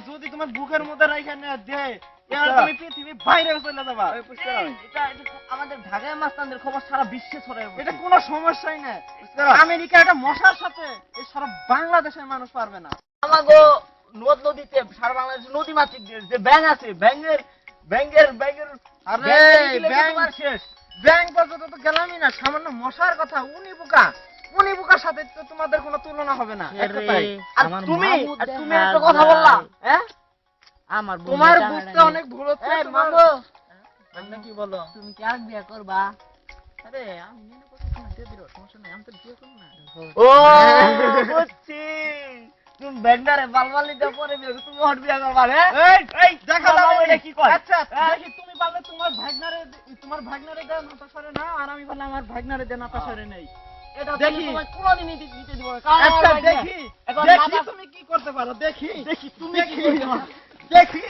যদি তোমার বুকের মধ্যে রাইখা না দে এবার তুমি পৃথিবী বাইরে চলে যাবা। এটা আমাদের ঢাকায় মাস্তানদের খবর সারা বিশ্বে ছড়ায় পড়ছে। এটা কোনো সমস্যাই না। আমেরিকা এটা মশার সাথে এই সারা বাংলাদেশের মানুষ পারবে না। আমাগো নদ নদীতে সারা বাংলাদেশ নদী মাতৃক দেশ যে ব্যাঙ আছে ব্যাঙের আরে ব্যাঙ শেষ। ব্যাঙ পর্যন্ত তো গেলামই না, সামান্য মশার কথা উনি পোকার সাথে তো তোমাদের কোনো তুলনা হবে না। আর তুমি একটা কথা বললা, হ্যাঁ? তোমার বুঝতে অনেক ভুল হচ্ছে। মামু তুমি কি বলো? তুমি কি আর বিয়ে করবা? আরে আমি নিয়ে কথা শুনতে দিও, সমস্যা নাই, আমি তো বিয়ে করব না। ও বুঝছি, তুমি ব্যান্ডারে বালবালি দাও পরে বিয়ে তুমি হট বিয়ে করবা রে? এই দেখা দাও এটা কি কয়? আচ্ছা দেখি তুমি পারলে তোমার ভাগনারে দেন নাতাশরে না, আর আমি পারলে আমার ভাগনারে দেন নাতাশরে নেই। এটা দেখি তোমায় কোনদিন নিতে দিব না। আচ্ছা দেখি তুমি কি করতে পারো, দেখি তুমি কি করতে পারো, দেখি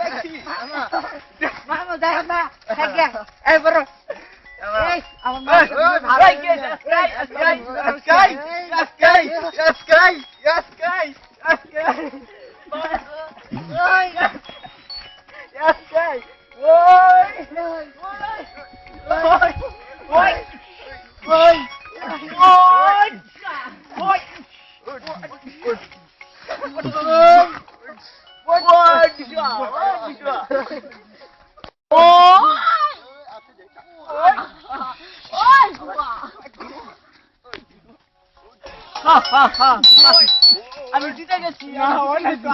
দেখি মামু দেখো না, থাকে এই বড় এই আমার মা ভাই কে আমি জিতে গেছি।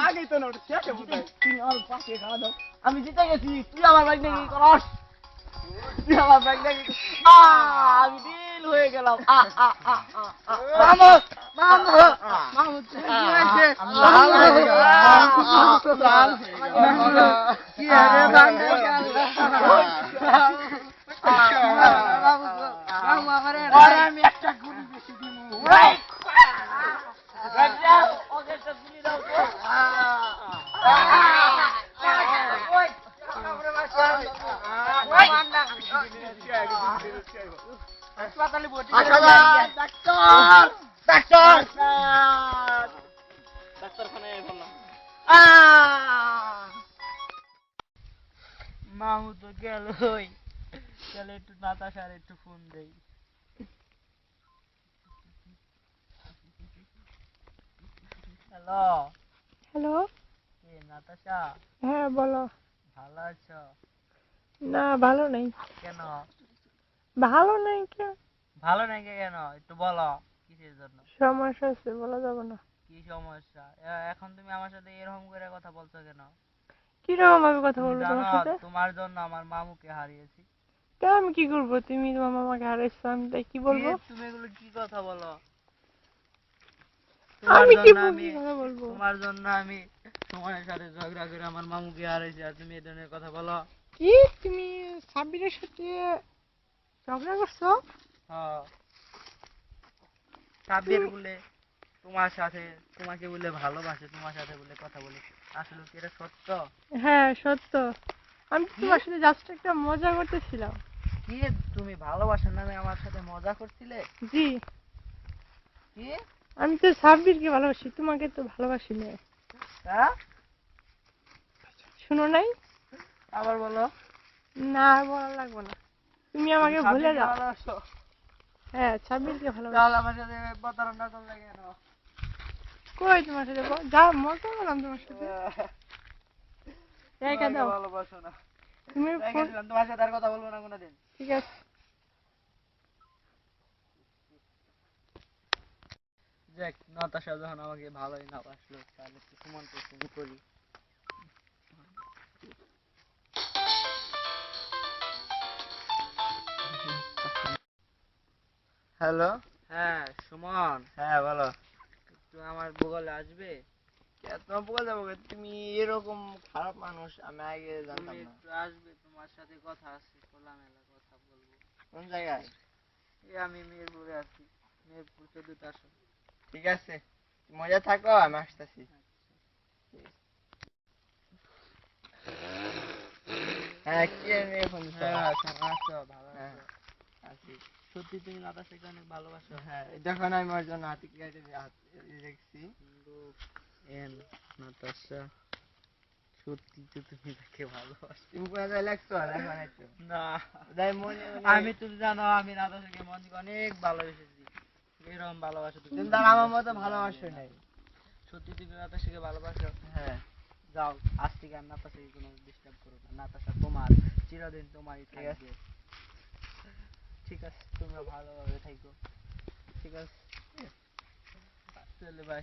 আগেই তো না শেষে বোঝাই। তুমি আমার পাশে খাওয়া দাও। আমি জিতে গেছি, তুই আমার বাইক নিয়ে কি করস? তুই আমার বাইক নিয়ে কি আমি দিল হয়ে গেলাম। মামু কি হয়েছে? কি আরে বাংলা আমি একটা গুলি বেশি দিমু। মামু তো গেলই, চলে একটু নাতাশার একটু ফোন দেই। হ্যালো হ্যালো, কে নাতাশা? হ্যাঁ বলো। ভালো আছো? না ভালো নেই। কেন ভালো নেই কেন? ভালো নাকি কেন একটু বলো, কিসের জন্য? সমস্যা আছে, বলা যাবে না। কি সমস্যা? এখন তুমি আমার সাথে এরকম করে কথা বলছো কেন? কিরকম ভাবে কথা তুমি বলবো জানো তোমার সাথে? তোমার জন্য আমার মামুকে হারিয়েছি। তা আমি কি করবো? তুমি তোমার মামাকে হারাইছো, আমি তাই কি বলবো? তুমি এগুলো কি কথা বলো? আমি কি কথা বলবো? তোমার জন্য আমি তোমার সাথে ঝগড়া করে আমার মামুকে হারাইছি, আর তুমি এই ধরনের কথা বলো? কি তুমি সাব্বিরের সাথে ঝগড়া করছো? হ্যাঁ, সাব্বির বলে তোমার সাথে, তোমাকে বলে ভালোবাসে, তোমার সাথে বলে কথা বলে, আসলে কি এটা সত্য? হ্যাঁ সত্য। আমি তোমার সাথে জাস্ট একটা মজা করতেছিলাম। কি তুমি ভালোবাসার নামে আমার সাথে মজা করছিলে? জি, কি? আমি তো সাব্বিরকে ভালোবাসি, তোমাকে তো ভালোবাসি না। হ্যাঁ, শুনো নাই? আবার বলো। না আর বলা লাগবে না, তুমি আমাকে ভুলে যাও। ভালোবাসো? হ্যাঁ সাব্বিরকে ভালোবাসি। তাহলে আমার সাথে প্রতারণা করলে কেন? কই তোমার সাথে যা মজা করলাম তোমার সাথে। রেখে দাও। ভালোবাসো না, তুমি তোমার সাথে আর কথা বলবো না কোনোদিন। ঠিক আছে। দেখ নাতাশা যখন আমাকে ভালোই না বাসলো, তাহলে একটু সুমন শুরু করি। হ্যালো, হ্যাঁ সুমন, হ্যাঁ বলো। তুই আমার বগলে আসবে? তোমার বলে যাবো, তুমি এরকম খারাপ মানুষ আমি আগে জানতাম তুমি না। একটু আসবে, তোমার সাথে কথা আছে, খোলামেলা কথা বলবো। কোন জায়গায়? এই আমি মিরপুরে আছি, মিরপুর 14 আসন। ঠিক আছে, মজা থাকো, আমি আসতেছি। হ্যাঁ কি নিয়ে ফোন দিছো? হ্যাঁ আছো, ভালো হ্যাঁ আছো? আছি। সত্যি তুমি নাতাশাকে অনেক ভালোবাসো? হ্যাঁ দেখো না, আমি ওর জন্য হাতে কি রেখেছি। কিন্তু এন নাতাশা, সত্যি তো তুমি তাকে ভালোবাসো? তুমি কোথায় যাই লাগছো দেখো নাই তো না, যাই মনে আমি তুমি জানো আমি নাতাশাকে মন থেকে অনেক ভালোবেসেছি। এরকম ভালোবাসো তুমি? তুমি তার আমার মতো ভালোবাসো নাই। সত্যি তুমি নাতাশাকে ভালোবাসো? হ্যাঁ যাও, আজ থেকে আর নাতাশাকে কোনো ডিস্টার্ব করো না। নাতাশা তোমার, চিরদিন তোমারই ঠিক আছে। থাকবে। ঠিক আছে, তোমরা ভালোভাবে থাকো। ঠিক আছে, চলে বাই।